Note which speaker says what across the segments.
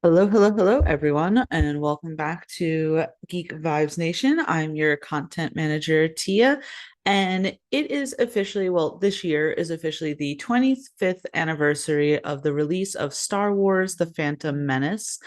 Speaker 1: Hello, hello, hello, everyone, and welcome back to Geek Vibes Nation. I'm your content manager, Tia, and it is officially, well, this year is officially the 25th anniversary of the release of Star Wars: The Phantom Menace.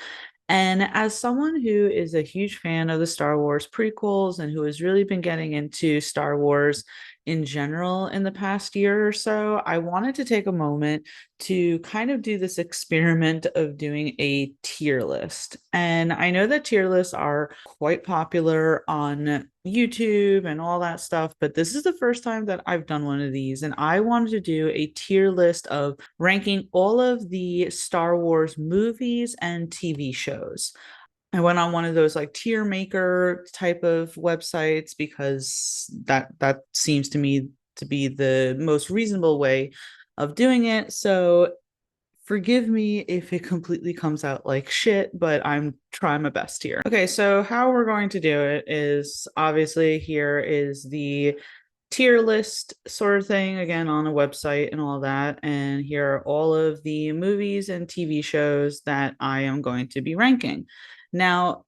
Speaker 1: And as someone who is a huge fan of the Star Wars prequels and who has really been getting into Star Wars in general in the past year or so, I wanted to take a moment to kind of do this experiment of doing a tier list. And I know that tier lists are quite popular on YouTube and all that stuff, but this is the first time that I've done one of these. And I wanted to do a tier list of ranking all of the Star Wars movies and TV shows. I went on one of those like tier maker type of websites because that seems to me to be the most reasonable way of doing it. So forgive me if it completely comes out like shit, but I'm trying my best here. Okay, so how we're going to do it is obviously here is the tier list sort of thing again on a website and all that. And here are all of the movies and TV shows that I am going to be ranking. Now,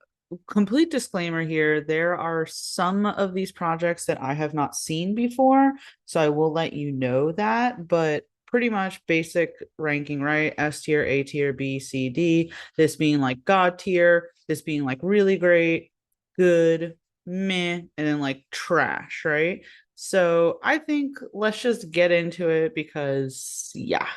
Speaker 1: complete disclaimer here, there are some of these projects that I have not seen before, so I will let you know that, but pretty much basic ranking, right? S tier, A tier, B, C, D, this being like God tier, this being like really great, good, meh, and then like trash, right? So I think let's just get into it because yeah.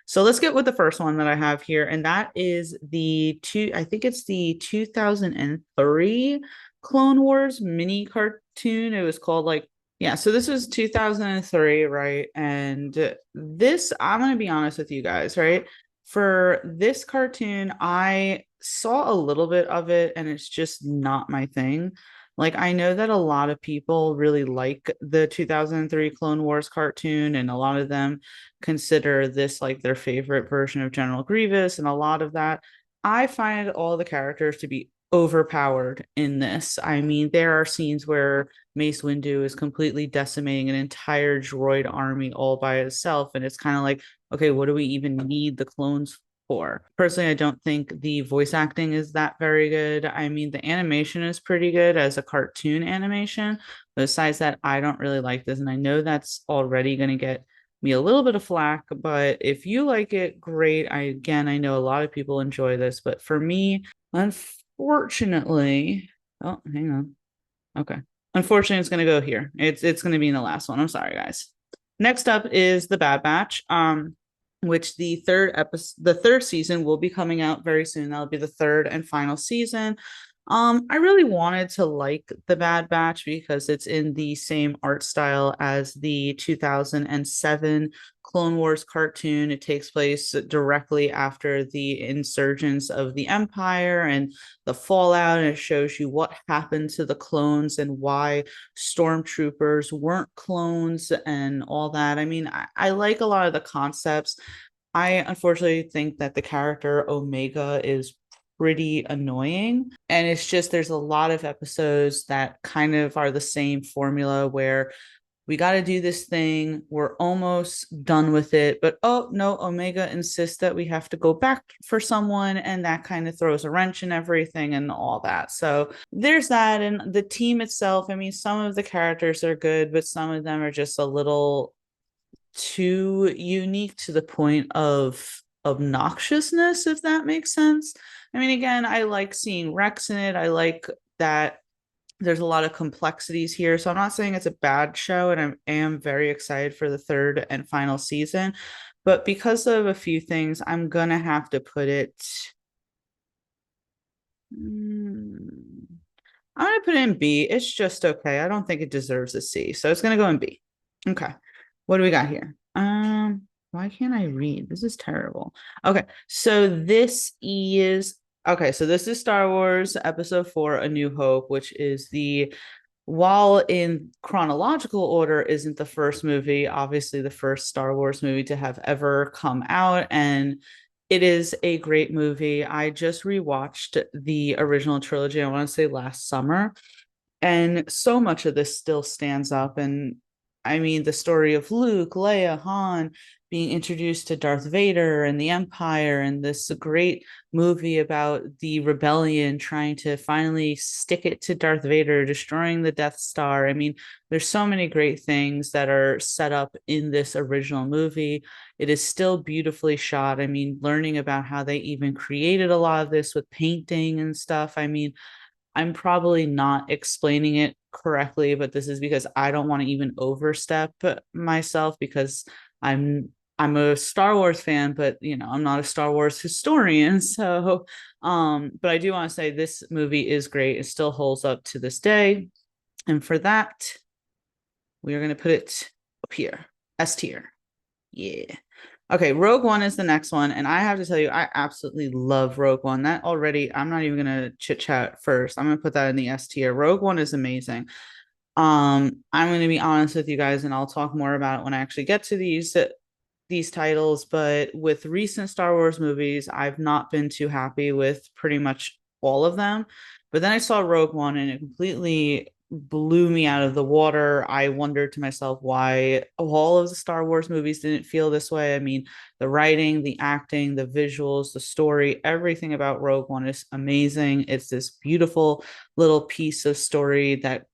Speaker 1: So let's get with the first one that I have here, and that is I think it's the 2003 Clone Wars mini cartoon. It was called like, yeah, so this was 2003, right? And this, I'm gonna be honest with you guys, right? For this cartoon, I saw a little bit of it and it's just not my thing. Like, I know that a lot of people really like the 2003 Clone Wars cartoon, and a lot of them consider this like their favorite version of General Grievous, and a lot of that. I find all the characters to be overpowered in this. I mean, there are scenes where Mace Windu is completely decimating an entire droid army all by itself, and it's kind of like, okay, what do we even need the clones for? Personally, I don't think the voice acting is that very good. I mean, the animation is pretty good as a cartoon animation. But besides that, I don't really like this. And I know that's already going to get me a little bit of flack, but if you like it, great. I know a lot of people enjoy this, but for me, unfortunately, oh, hang on. Okay. Unfortunately, it's going to go here. It's going to be in the last one. I'm sorry, guys. Next up is the Bad Batch. Which the third season will be coming out very soon. That'll be the third and final season. I really wanted to like the Bad Batch because it's in the same art style as the 2007 Clone Wars cartoon. It takes place directly after the insurgence of the Empire and the fallout, and it shows you what happened to the clones and why stormtroopers weren't clones and all that. I mean, I like a lot of the concepts. I unfortunately think that the character Omega is pretty annoying. And it's just there's a lot of episodes that kind of are the same formula where we got to do this thing. We're almost done with it. But oh, no, Omega insists that we have to go back for someone. And that kind of throws a wrench in everything and all that. So there's that. And the team itself, I mean, some of the characters are good, but some of them are just a little too unique to the point of obnoxiousness, if that makes sense. I mean, again, I like seeing Rex in it. I like that there's a lot of complexities here. So I'm not saying it's a bad show, and I am very excited for the third and final season. But because of a few things, I'm gonna have to put it. I'm gonna put it in B. It's just okay. I don't think it deserves a C, so it's gonna go in B. Okay. What do we got here? Why can't I read? This is terrible. Okay, so this is Star Wars Episode 4, A New Hope, which is the while in chronological order isn't the first movie, obviously the first Star Wars movie to have ever come out, and it is a great movie. I just rewatched the original trilogy, I want to say last summer, and so much of this still stands up. And I mean, the story of Luke, Leia, Han being introduced to Darth Vader and the Empire, and this great movie about the rebellion trying to finally stick it to Darth Vader, destroying the Death Star. I mean, there's so many great things that are set up in this original movie. It is still beautifully shot. I mean, learning about how they even created a lot of this with painting and stuff. I mean, I'm probably not explaining it correctly, but this is because I don't want to even overstep myself because I'm I'm a Star Wars fan, but I'm not a Star Wars historian. So, but I do want to say this movie is great. It still holds up to this day. And for that, we are going to put it up here, S tier. Yeah. Okay, Rogue One is the next one, and I have to tell you, I absolutely love Rogue One. That already, I'm not even gonna chit chat first. I'm gonna put that in the S tier. Rogue One is amazing. I'm gonna be honest with you guys, and I'll talk more about it when I actually get to these titles. But with recent Star Wars movies, I've not been too happy with pretty much all of them. But then I saw Rogue One, and it completely blew me out of the water. I wondered to myself why all of the Star Wars movies didn't feel this way. I mean, the writing, the acting, the visuals, the story, everything about Rogue One is amazing. It's this beautiful little piece of story that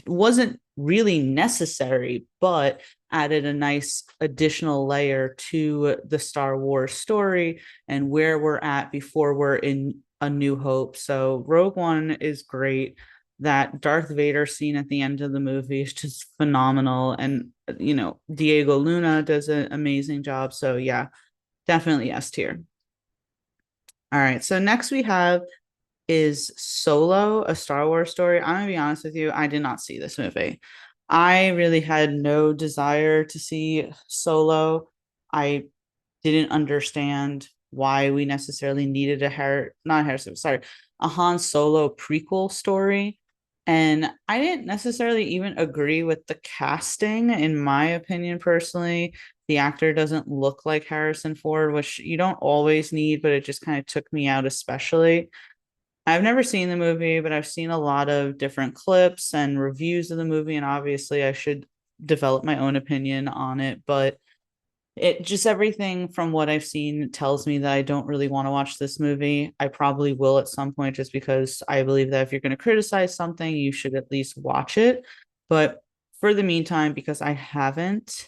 Speaker 1: wasn't really necessary, but added a nice additional layer to the Star Wars story and where we're at before we're in A New Hope. So Rogue One is great. That Darth Vader scene at the end of the movie is just phenomenal. And, Diego Luna does an amazing job. So, yeah, definitely S tier. All right. So, next we have is Solo, a Star Wars story. I'm going to be honest with you, I did not see this movie. I really had no desire to see Solo. I didn't understand why we necessarily needed not Harrison, sorry, a Han Solo prequel story. And I didn't necessarily even agree with the casting, in my opinion, personally. The actor doesn't look like Harrison Ford, which you don't always need, but it just kind of took me out, especially. I've never seen the movie, but I've seen a lot of different clips and reviews of the movie, and obviously I should develop my own opinion on it. But it just everything from what I've seen tells me that I don't really want to watch this movie. I probably will at some point just because I believe that if you're going to criticize something, you should at least watch it. But for the meantime, because I haven't,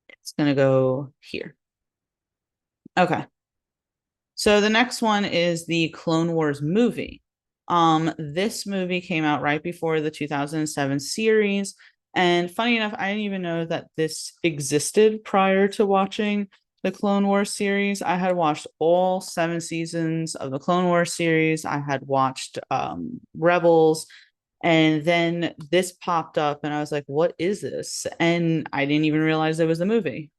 Speaker 1: it's going to go here. Okay. So the next one is the Clone Wars movie. This movie came out right before the 2007 series. And funny enough, I didn't even know that this existed prior to watching the Clone Wars series. I had watched all 7 seasons of the Clone Wars series. I had watched Rebels, and then this popped up, and I was like, "What is this?" And I didn't even realize it was the movie.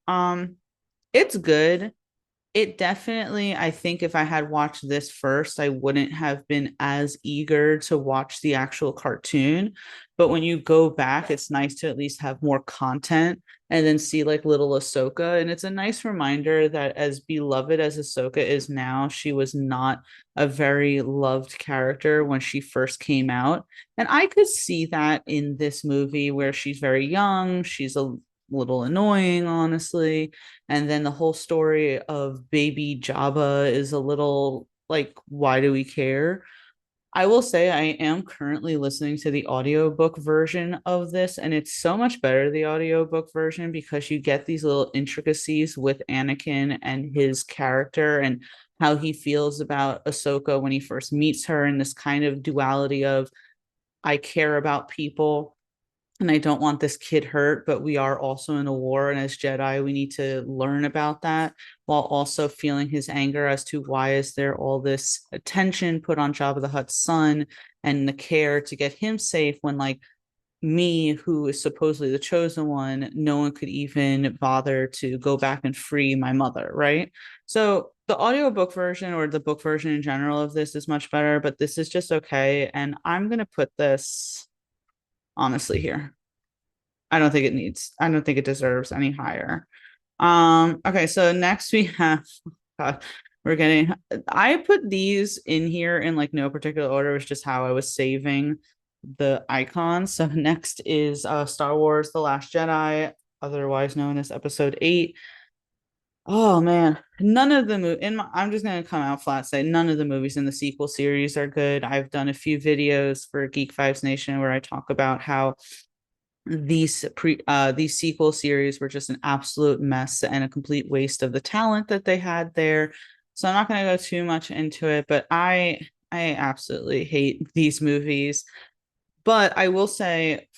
Speaker 1: It's good. It definitely, I think if I had watched this first, I wouldn't have been as eager to watch the actual cartoon. But when you go back, it's nice to at least have more content and then see like little Ahsoka. And it's a nice reminder that as beloved as Ahsoka is now, she was not a very loved character when she first came out. And I could see that in this movie where she's very young, she's a little annoying, honestly, and then the whole story of baby Jabba is a little like, why do we care? I will say I am currently listening to the audiobook version of this, and it's so much better, the audiobook version, because you get these little intricacies with Anakin and his character and how he feels about Ahsoka when he first meets her, and this kind of duality of I care about people and I don't want this kid hurt, but we are also in a war. And as Jedi, we need to learn about that while also feeling his anger as to why is there all this attention put on Jabba the Hutt's son and the care to get him safe when like me, who is supposedly the chosen one, no one could even bother to go back and free my mother, right? So the audiobook version or the book version in general of this is much better, but this is just okay. And I'm going to put this honestly here. I don't think it deserves any higher. Okay, so next we have God, we're getting I put these in here in like no particular order, it was just how I was saving the icons. So next is Star Wars The Last Jedi, otherwise known as Episode 8. Oh man, none of the I'm just gonna come out flat say none of the movies in the sequel series are good. I've done a few videos for Geek Vibes Nation where I talk about how these sequel series were just an absolute mess and a complete waste of the talent that they had there. So I'm not gonna go too much into it, but I absolutely hate these movies. But I will say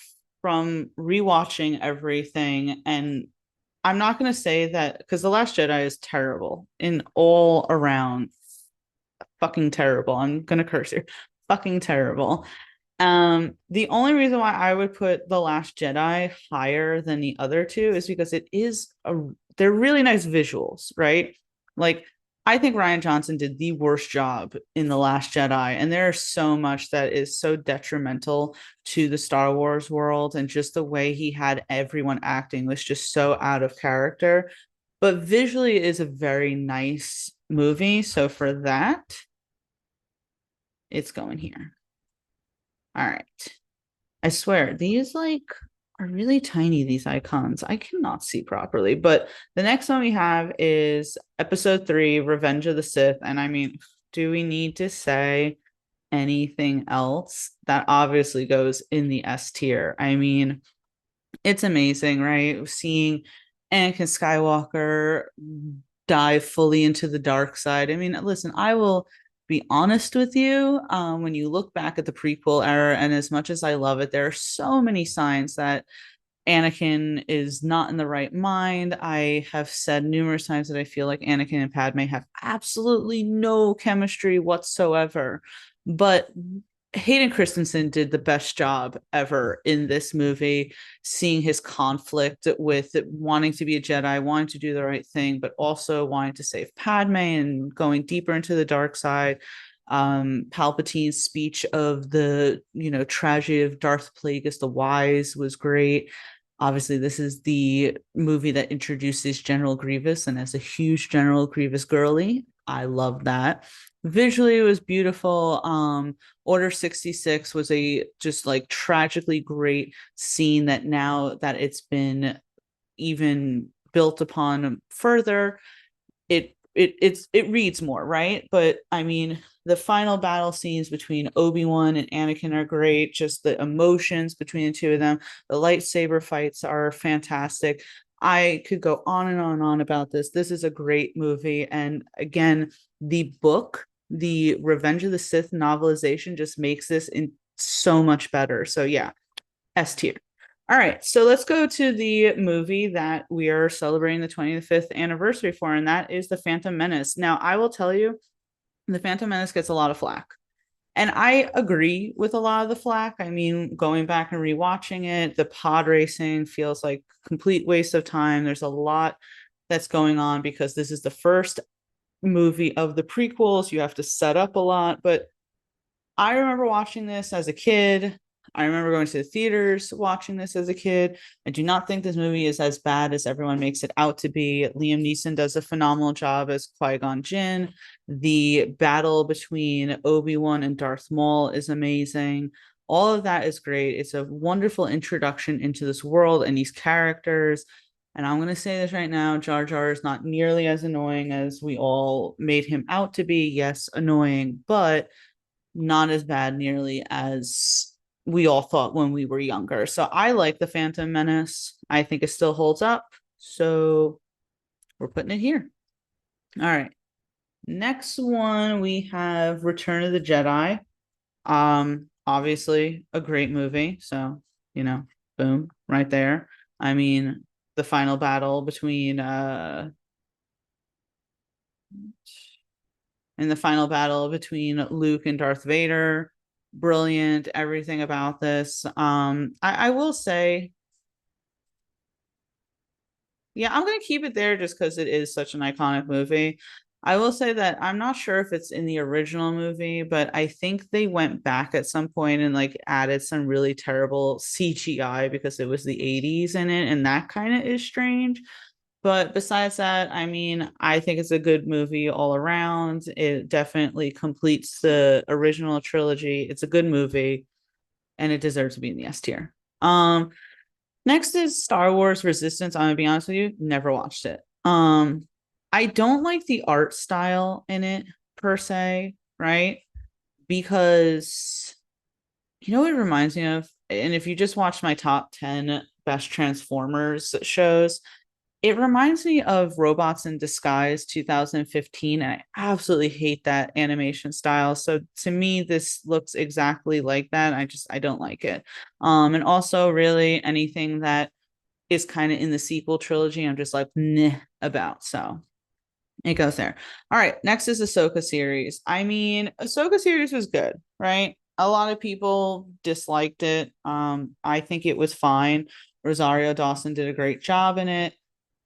Speaker 1: from rewatching everything, and I'm not going to say that because The Last Jedi is terrible in all around, fucking terrible. I'm going to curse here. Fucking terrible. The only reason why I would put The Last Jedi higher than the other two is because they're really nice visuals, right? Like I think Rian Johnson did the worst job in The Last Jedi, and there's so much that is so detrimental to the Star Wars world, and just the way he had everyone acting was just so out of character. But visually it is a very nice movie, so for that, it's going here. All right. I swear, these like are really tiny, these icons. I cannot see properly. But the next one we have is episode 3, Revenge of the Sith. And I mean, do we need to say anything else? That obviously goes in the S tier. I mean, it's amazing, right? Seeing Anakin Skywalker dive fully into the dark side. I mean, listen, I will be honest with you. When you look back at the prequel era, and as much as I love it, there are so many signs that Anakin is not in the right mind. I have said numerous times that I feel like Anakin and Padme have absolutely no chemistry whatsoever. But Hayden Christensen did the best job ever in this movie, seeing his conflict with wanting to be a Jedi, wanting to do the right thing, but also wanting to save Padme and going deeper into the dark side. Palpatine's speech of the tragedy of Darth Plagueis the Wise was great. Obviously, this is the movie that introduces General Grievous, and as a huge General Grievous girly, I love that. Visually, it was beautiful. Order 66 was a just like tragically great scene that now that it's been even built upon further, it reads more, right? But I mean, the final battle scenes between Obi-Wan and Anakin are great. Just the emotions between the two of them. The lightsaber fights are fantastic. I could go on and on and on about this. This is a great movie. And again, the book, the Revenge of the Sith novelization just makes this in so much better. So yeah, S tier. All right, so let's go to the movie that we are celebrating the 25th anniversary for, and that is The Phantom Menace. Now, I will tell you, The Phantom Menace gets a lot of flack. And I agree with a lot of the flack. I mean, going back and rewatching it, the pod racing feels like complete waste of time. There's a lot that's going on because this is the first movie of the prequels. You have to set up a lot, but I remember watching this as a kid. I remember going to the theaters watching this as a kid. I do not think this movie is as bad as everyone makes it out to be. Liam Neeson does a phenomenal job as Qui-Gon Jinn. The battle between Obi-Wan and Darth Maul is amazing. All of that is great. It's a wonderful introduction into this world and these characters. And I'm going to say this right now, Jar Jar is not nearly as annoying as we all made him out to be. Yes, annoying, but not as bad nearly as we all thought when we were younger. So I like the Phantom Menace. I think it still holds up. So we're putting it here. All right. Next one we have Return of the Jedi. Obviously a great movie. So, boom, right there. I mean, the final battle between in the final battle between Luke and Darth Vader. Brilliant, everything about this. I will say, yeah, I'm gonna keep it there just because it is such an iconic movie. I will say that I'm not sure if it's in the original movie, but I think they went back at some point and like added some really terrible CGI because it was the 80s in it, and that kind of is strange. But besides that, I mean, I think it's a good movie all around. It definitely completes the original trilogy. It's a good movie. and it deserves to be in the S tier. Next is Star Wars Resistance. I'm gonna be honest with you, never watched it. I don't like the art style in it per se, right? Because you know what it reminds me of? And if you just watch my top 10 best Transformers shows, it reminds me of Robots in Disguise 2015. And I absolutely hate that animation style. So to me, this looks exactly like that. I don't like it. And also really anything that is kind of in the sequel trilogy, I'm just like, nah about. So it goes there. All right. Next is Ahsoka series. I mean, Ahsoka series was good, right? A lot of people disliked it. I think it was fine. Rosario Dawson did a great job in it.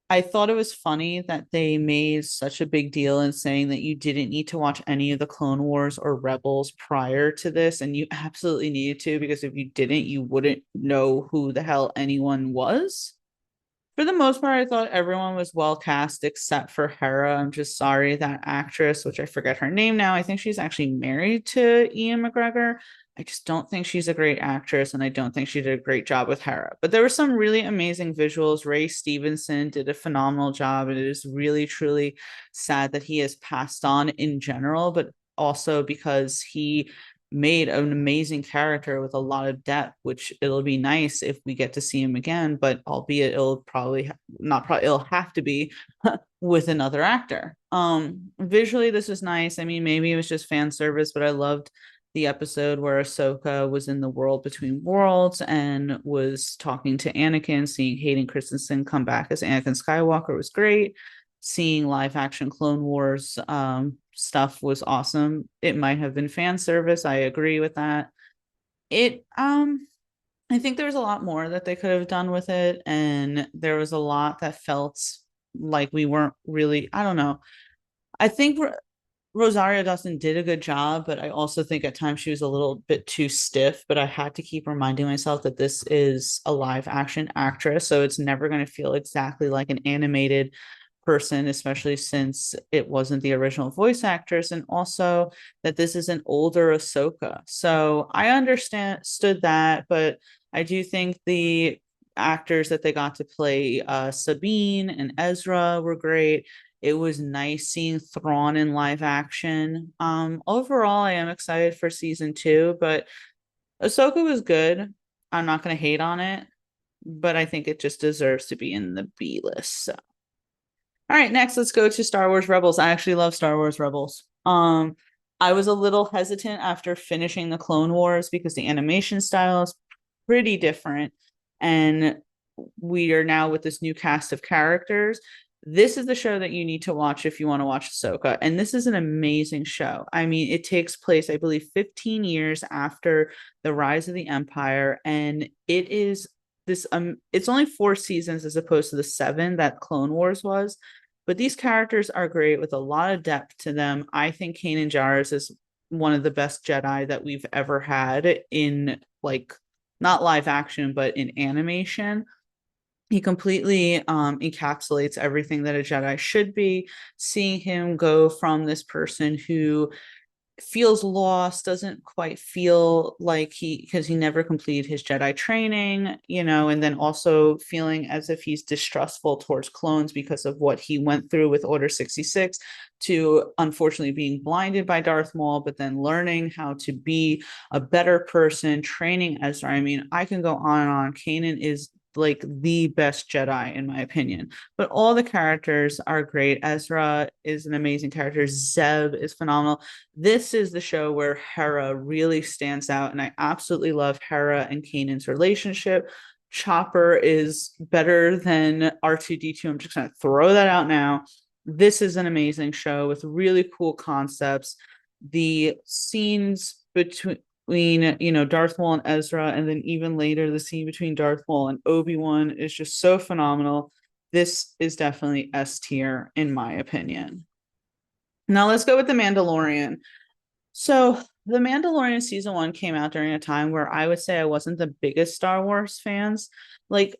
Speaker 1: I thought it was funny that they made such a big deal in saying that you didn't need to watch any of the Clone Wars or Rebels prior to this, and you absolutely needed to, because if you didn't, you wouldn't know who the hell anyone was. For the most part, I thought everyone was well cast except for Hera. I'm just sorry that actress, which I forget her name now. I think she's actually married to Ian McGregor. I just don't think she's a great actress, and I don't think she did a great job with Hera. But there were some really amazing visuals. Ray Stevenson did a phenomenal job, and it is really, truly sad that he has passed on in general, but also because he made an amazing character with a lot of depth, which it'll be nice if we get to see him again, but albeit it'll probably not probably it'll have to be with another actor. Visually this was nice. I mean, maybe it was just fan service, but I loved the episode where Ahsoka was in the world between worlds and was talking to Anakin. Seeing Hayden Christensen come back as Anakin Skywalker was great. Seeing live action Clone Wars stuff was awesome. It might have been fan service. I agree with that. It I think there was a lot more that they could have done with it, and there was a lot that felt like we weren't really, I don't know. I think Rosario Dawson did a good job, but I also think at times she was a little bit too stiff. But I had to keep reminding myself that this is a live action actress, so it's never going to feel exactly like an animated person, especially since it wasn't the original voice actress, and also that this is an older Ahsoka. So I understood that, but I do think the actors that they got to play Sabine and Ezra were great. It was nice seeing Thrawn in live action. Overall, I am excited for season 2, but Ahsoka was good. I'm not going to hate on it, but I think it just deserves to be in the B list. So. All right, next let's go to Star Wars Rebels. I actually love Star Wars Rebels. I was a little hesitant after finishing the Clone Wars because the animation style is pretty different, and we are now with this new cast of characters. This is the show that you need to watch if you want to watch Ahsoka, and this is an amazing show. I mean, it takes place, I believe, 15 years after the rise of the Empire, and it is this it's only 4 seasons as opposed to the 7 that Clone Wars was, but these characters are great with a lot of depth to them. I think Kanan Jarrus is one of the best Jedi that we've ever had in, like, not live action but in animation. He completely encapsulates everything that a Jedi should be. Seeing him go from this person who feels lost, doesn't quite feel like because he never completed his Jedi training, and then also feeling as if he's distrustful towards clones because of what he went through with Order 66, to unfortunately being blinded by Darth Maul, but then learning how to be a better person, training Ezra. I mean, I can go on and on. Kanan is like the best Jedi in my opinion, but all the characters are great. Ezra is an amazing character. Zeb is phenomenal. This is the show where Hera really stands out, and I absolutely love Hera and Kanan's relationship. Chopper is better than R2D2. I'm just going to throw that out now. This is an amazing show with really cool concepts. The scenes between Darth Maul and Ezra, and then even later the scene between Darth Maul and Obi-Wan is just so phenomenal. This is definitely S tier in my opinion. Now let's go with The Mandalorian. So The Mandalorian season 1 came out during a time where I would say I wasn't the biggest Star Wars fans. Like,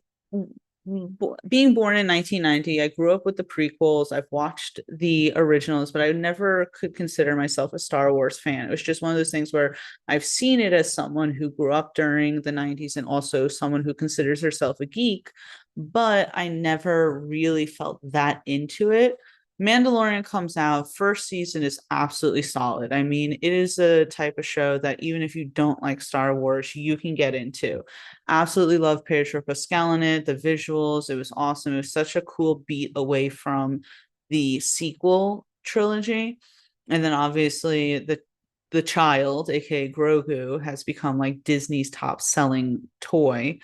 Speaker 1: being born in 1990, I grew up with the prequels. I've watched the originals, but I never could consider myself a Star Wars fan. It was just one of those things where I've seen it as someone who grew up during the 90s and also someone who considers herself a geek, but I never really felt that into it. Mandalorian comes out, first season is absolutely solid. I mean, it is a type of show that even if you don't like Star Wars, you can get into. Absolutely love Pedro Pascal in it. The visuals, it was awesome. It was such a cool beat away from the sequel trilogy. And then obviously the child, aka Grogu, has become like Disney's top selling toy.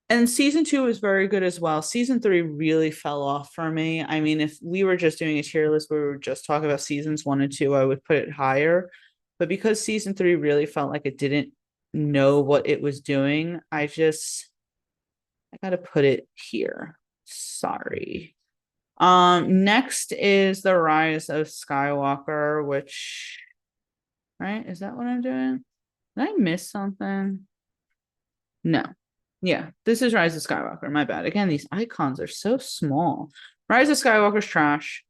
Speaker 1: And season two was very good as well. Season three really fell off for me. I mean, if we were just doing a tier list where we were just talking about seasons one and two, I would put it higher. But because season three really felt like it didn't know what it was doing, I gotta put it here. Sorry. Next is the Rise of Skywalker, which, right? Is that what I'm doing? Did I miss something? No. Yeah, this is Rise of Skywalker. My bad. Again, these icons are so small. Rise of Skywalker's trash.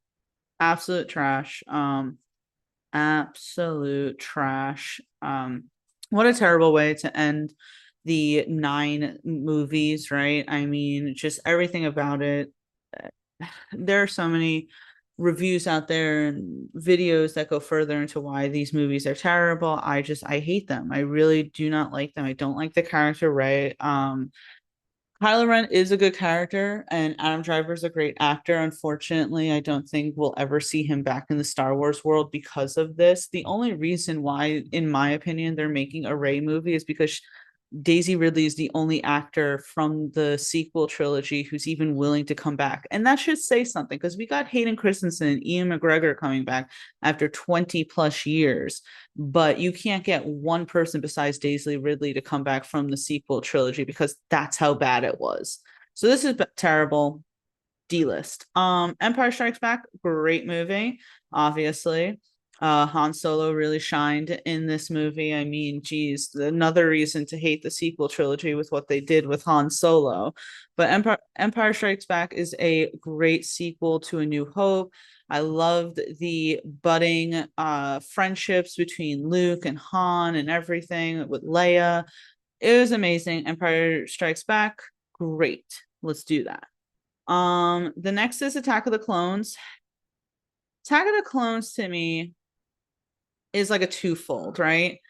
Speaker 1: Absolute trash. Absolute trash. What a terrible way to end the 9 movies, right? I mean, just everything about it. There are so many reviews out there and videos that go further into why these movies are terrible. I hate them. I really do not like them. I don't like the character, right? Kylo Ren is a good character, and Adam Driver is a great actor. Unfortunately, I don't think we'll ever see him back in the Star Wars world because of this. The only reason why, in my opinion, they're making a Rey movie is because Daisy Ridley is the only actor from the sequel trilogy who's even willing to come back. And that should say something because we got Hayden Christensen and Ian McGregor coming back after 20 plus years. But you can't get one person besides Daisy Ridley to come back from the sequel trilogy because that's how bad it was. So this is terrible. D-list. Empire Strikes Back, great movie, obviously. Han Solo really shined in this movie. I mean, geez, another reason to hate the sequel trilogy with what they did with Han Solo. But Empire Strikes Back is a great sequel to A New Hope. I loved the budding friendships between Luke and Han and everything with Leia. It was amazing. Empire Strikes Back, great. Let's do that. The next is Attack of the Clones. Attack of the Clones to me is like a twofold, right?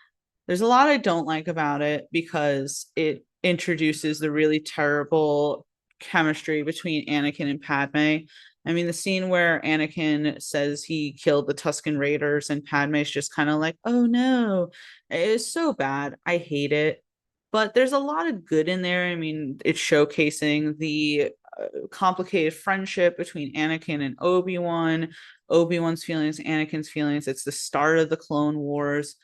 Speaker 1: There's a lot I don't like about it because it introduces the really terrible chemistry between Anakin and Padme. I mean, the scene where Anakin says he killed the Tusken Raiders and Padme's just kind of like, oh no, it is so bad. I hate it. But there's a lot of good in there. I mean, it's showcasing the complicated friendship between Anakin and Obi-Wan, Obi-Wan's feelings, Anakin's feelings. It's the start of the Clone Wars.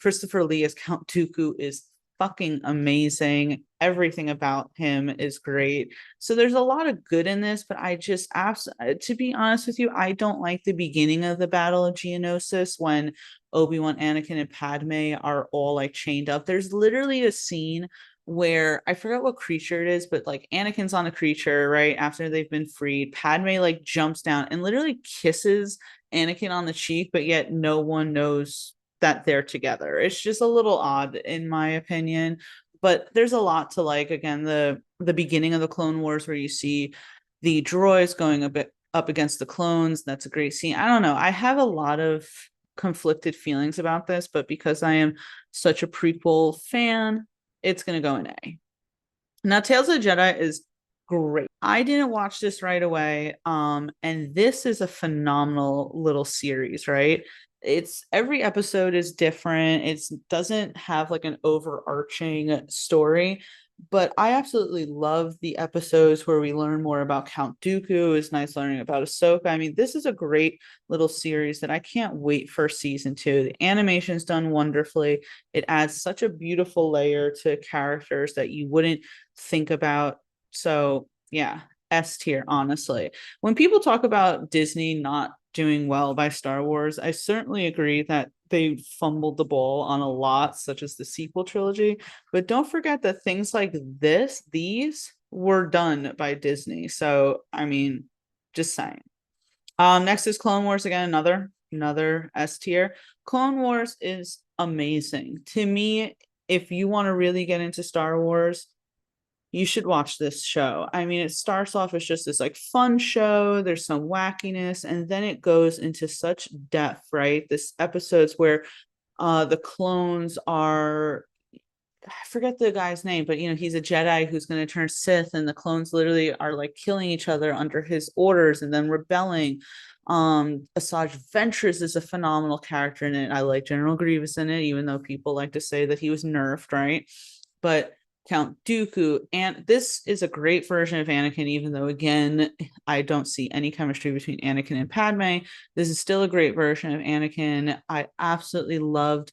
Speaker 1: Christopher Lee as Count Dooku is fucking amazing. Everything about him is great. So there's a lot of good in this, but to be honest with you, I don't like the beginning of the Battle of Geonosis when Obi-Wan, Anakin, and Padme are all like chained up. There's literally a scene where I forgot what creature it is, but like Anakin's on a creature, right? After they've been freed, Padme like jumps down and literally kisses Anakin on the cheek, but yet no one knows that they're together. It's just a little odd in my opinion, but there's a lot to like. Again, the beginning of the Clone Wars where you see the droids going a bit up against the clones. That's a great scene. I don't know. I have a lot of conflicted feelings about this, but because I am such a prequel fan, it's going to go an A. Now, Tales of the Jedi is great. I didn't watch this right away. And this is a phenomenal little series, right? It's every episode is different. It doesn't have like an overarching story, but I absolutely love the episodes where we learn more about Count Dooku. It's nice learning about Ahsoka. I mean, this is a great little series that I can't wait for season 2. The animation's done wonderfully. It adds such a beautiful layer to characters that you wouldn't think about. So yeah, S tier, honestly. When people talk about Disney not doing well by Star Wars. I certainly agree that they fumbled the ball on a lot, such as the sequel trilogy. But don't forget that things like these were done by Disney. So, I mean, just saying. Next is Clone Wars again, another S tier. Clone Wars is amazing. To me, if you want to really get into Star Wars, you should watch this show. I mean, it starts off as just this like fun show, there's some wackiness, and then it goes into such depth, right? This episodes where the clones are, I forget the guy's name, but he's a Jedi who's going to turn Sith, and the clones literally are like killing each other under his orders and then rebelling. Asajj Ventress is a phenomenal character in it. I like General Grievous in it, even though people like to say that he was nerfed, right? But Count Dooku, and this is a great version of Anakin, even though again I don't see any chemistry between Anakin and Padme. This is still a great version of Anakin. I absolutely loved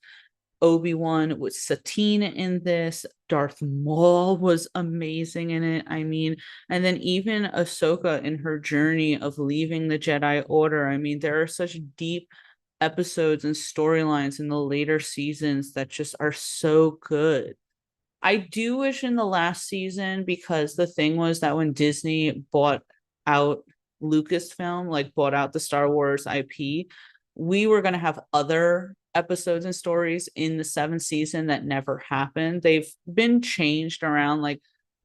Speaker 1: ObiWan with Satine in this. Darth Maul was amazing in it. I mean, and then even Ahsoka in her journey of leaving the Jedi Order. I mean, there are such deep episodes and storylines in the later seasons that just are so good. I do wish in the last season, because the thing was that when Disney bought out Lucasfilm, like bought out the Star Wars IP, we were going to have other episodes and stories in the seventh season that never happened. They've been changed around. Like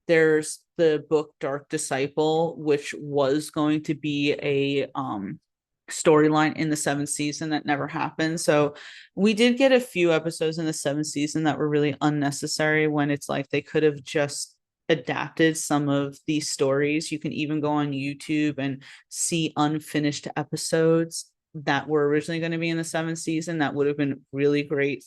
Speaker 1: there's the book Dark Disciple, which was going to be a storyline in the seventh season that never happened. So we did get a few episodes in the seventh season that were really unnecessary, when it's like they could have just adapted some of these stories. You can even go on YouTube and see unfinished episodes that were originally going to be in the seventh season that would have been really great,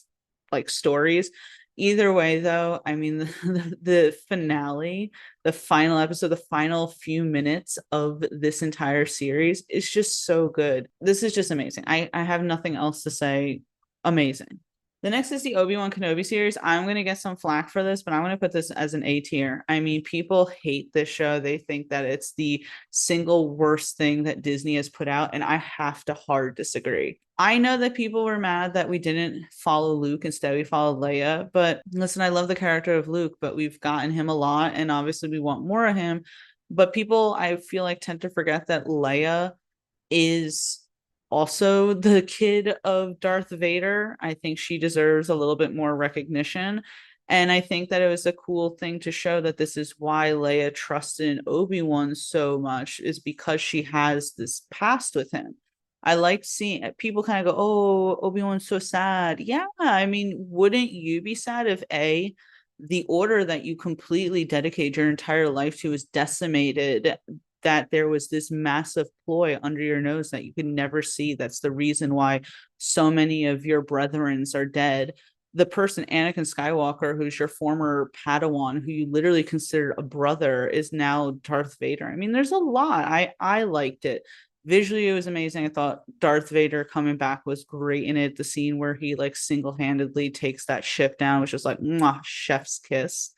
Speaker 1: like stories. Either way, though, I mean, the finale, the final episode, the final few minutes of this entire series is just so good. This is just amazing. I have nothing else to say. Amazing. The next is the Obi-Wan Kenobi series. I'm going to get some flack for this, but I'm going to put this as an A tier. I mean, people hate this show. They think that it's the single worst thing that Disney has put out, and I have to hard disagree. I know that people were mad that we didn't follow Luke, instead we followed Leia, but listen, I love the character of Luke, but we've gotten him a lot, and obviously we want more of him. But people, I feel like, tend to forget that Leia is also the kid of Darth Vader. I think she deserves a little bit more recognition. And I think that it was a cool thing to show that this is why Leia trusted Obi-Wan so much, is because she has this past with him. I like seeing people kind of go, oh, Obi-Wan's so sad. Yeah, I mean, wouldn't you be sad if the order that you completely dedicate your entire life to is decimated, that there was this massive ploy under your nose that you could never see? That's the reason why so many of your brethrens are dead. The person, Anakin Skywalker, who's your former Padawan, who you literally considered a brother, is now Darth Vader. I mean, there's a lot. I liked it. Visually, it was amazing. I thought Darth Vader coming back was great in it. The scene where he like single-handedly takes that ship down was just like, mwah, chef's kiss.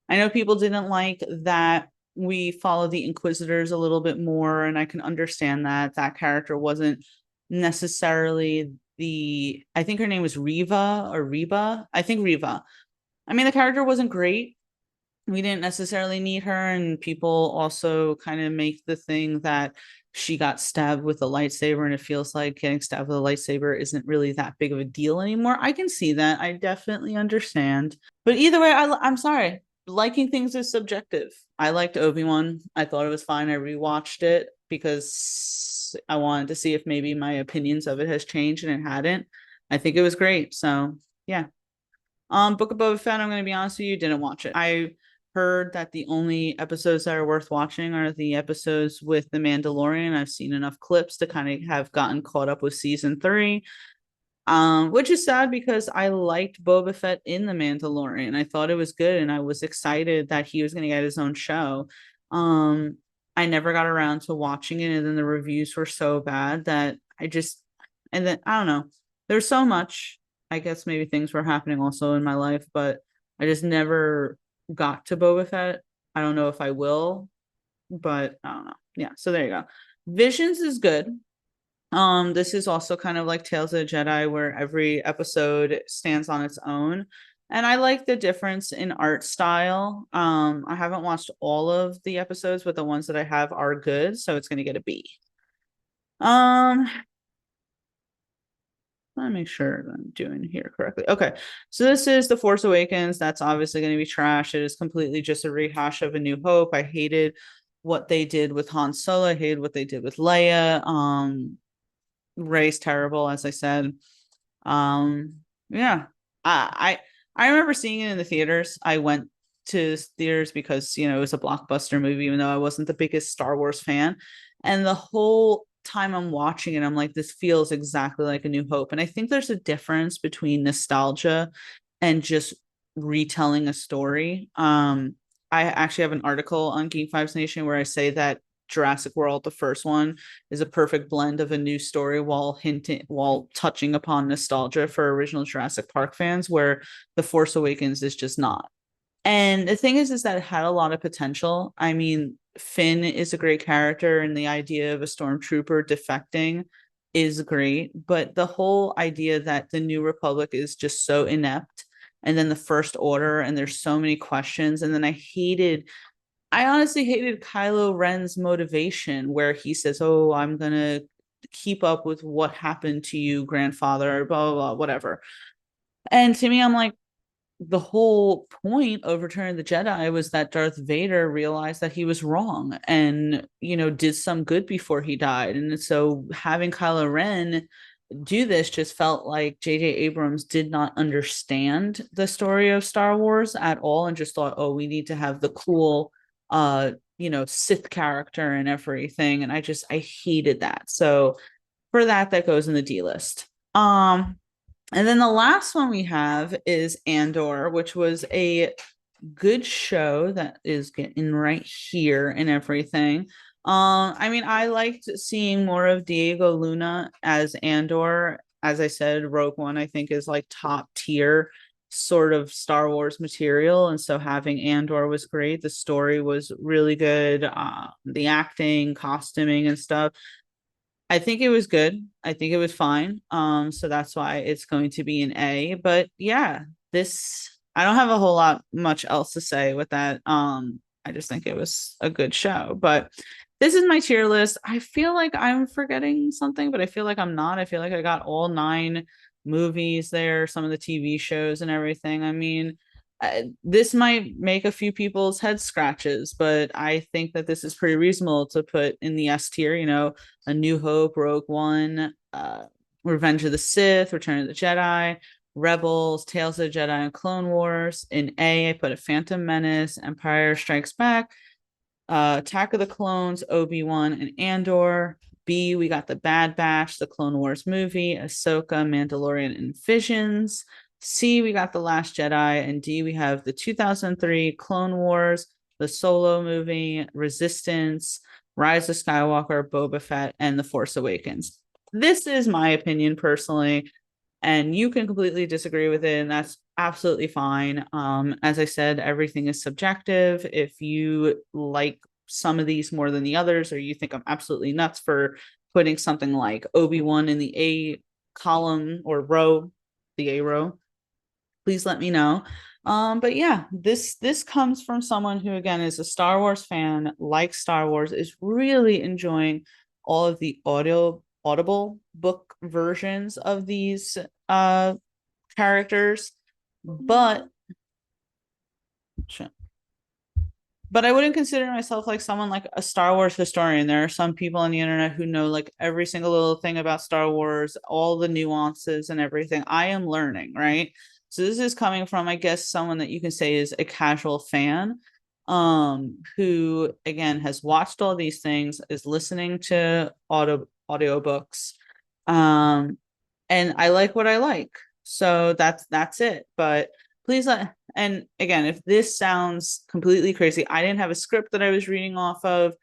Speaker 1: I know people didn't like that we follow the Inquisitors a little bit more, and I can understand that. That character wasn't necessarily I think her name was Riva or Reba. I think Riva. I mean, the character wasn't great. We didn't necessarily need her, and people also kind of make the thing that she got stabbed with a lightsaber, and it feels like getting stabbed with a lightsaber isn't really that big of a deal anymore. I can see that. I definitely understand. But either way, I'm sorry. Liking things is subjective. I liked Obi-Wan. I thought it was fine. I rewatched it because I wanted to see if maybe my opinions of it has changed, and it hadn't. I think it was great. So yeah. Book of Boba Fett, I'm going to be honest with you, didn't watch it. I heard that the only episodes that are worth watching are the episodes with the Mandalorian. I've seen enough clips to kind of have gotten caught up with season 3, which is sad because I liked Boba Fett in the Mandalorian. I thought it was good, and I was excited that he was going to get his own show. I never got around to watching it, and then the reviews were so bad that and then I don't know. There's so much. I guess maybe things were happening also in my life, but I just never got to Boba Fett. I don't know if I will, but I don't know. Yeah, so there you go. Visions is good. This is also kind of like Tales of the Jedi, where every episode stands on its own. And I like the difference in art style. I haven't watched all of the episodes, but the ones that I have are good, so it's gonna get a B. Um, Let me make sure that I'm doing here correctly. Okay, so this is The Force Awakens. That's obviously going to be trash. It is completely just a rehash of A New Hope. I hated what they did with Han Solo. I hated what they did with Leia. Rey's terrible, as I said. Um, yeah, I remember seeing it in the theaters. I went to theaters because it was a blockbuster movie, even though I wasn't the biggest Star Wars fan. And the whole time I'm watching it, I'm like, this feels exactly like A New Hope. And I think there's a difference between nostalgia and just retelling a story. I actually have an article on Geek Vibes Nation where I say that Jurassic World, the first one, is a perfect blend of a new story while touching upon nostalgia for original Jurassic Park fans, where The Force Awakens is just not. And the thing is that it had a lot of potential. I mean, Finn is a great character, and the idea of a stormtrooper defecting is great. But the whole idea that the New Republic is just so inept, and then the First Order, and there's so many questions. And then I honestly hated Kylo Ren's motivation, where he says, "Oh, I'm gonna keep up with what happened to you, grandfather," blah, blah, blah, whatever. And to me, I'm like, the whole point of Return of the Jedi was that Darth Vader realized that he was wrong and, did some good before he died. And so having Kylo Ren do this just felt like J.J. Abrams did not understand the story of Star Wars at all and just thought, oh, we need to have the cool, Sith character and everything. And I hated that. So for that, that goes in the D list. And then the last one we have is Andor, which was a good show that is getting right here and everything. I mean, I liked seeing more of Diego Luna as Andor. As I said, Rogue One, I think, is like top tier sort of Star Wars material. And so having Andor was great. The story was really good. The acting, costuming, and stuff. I think it was good. I think it was fine. So that's why it's going to be an A. But yeah, this I don't have a whole lot much else to say with that. I just think it was a good show. But this is my tier list. I feel like I'm forgetting something, but I feel like I'm not. I feel like I got all 9 movies there, some of the TV shows and everything. I mean, this might make a few people's head scratches, but I think that this is pretty reasonable to put in the S tier. A New Hope, Rogue One, Revenge of the Sith, Return of the Jedi, Rebels, Tales of the Jedi, and Clone Wars. In A, I put a Phantom Menace, Empire Strikes Back, Attack of the Clones, Obi-Wan, and Andor. B, we got the Bad Batch, the Clone Wars movie, Ahsoka, Mandalorian, and Visions. C, we got The Last Jedi. And D, we have the 2003 Clone Wars, the Solo movie, Resistance, Rise of Skywalker, Boba Fett, and The Force Awakens. This is my opinion personally, and you can completely disagree with it, and that's absolutely fine. As I said, everything is subjective. If you like some of these more than the others, or you think I'm absolutely nuts for putting something like Obi-Wan in the A column or row, the A row, please let me know. But yeah, this comes from someone who again is a Star Wars fan, likes Star Wars, is really enjoying all of the audible book versions of these characters. But but I wouldn't consider myself like someone like a Star Wars historian. There are some people on the internet who know like every single little thing about Star Wars, all the nuances and everything. I am learning, right? So this is coming from, I guess, someone that you can say is a casual fan, who again has watched all these things, is listening to audiobooks, and I like what I like. So that's it. But please let and again, if this sounds completely crazy, I didn't have a script that I was reading off of.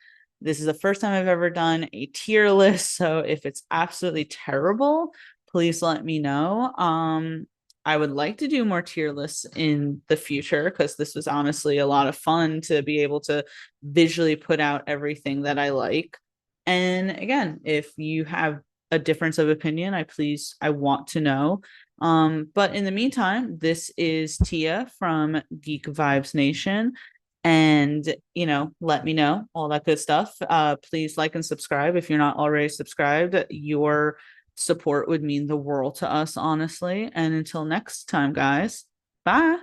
Speaker 1: This is the first time I've ever done a tier list. So if it's absolutely terrible, please let me know. I would like to do more tier lists in the future because this was honestly a lot of fun to be able to visually put out everything that I like. And again, if you have a difference of opinion, I want to know. But in the meantime, this is Tia from Geek Vibes Nation. And, let me know all that good stuff. Please like and subscribe if you're not already subscribed. Your support would mean the world to us, honestly. And until next time, guys, bye.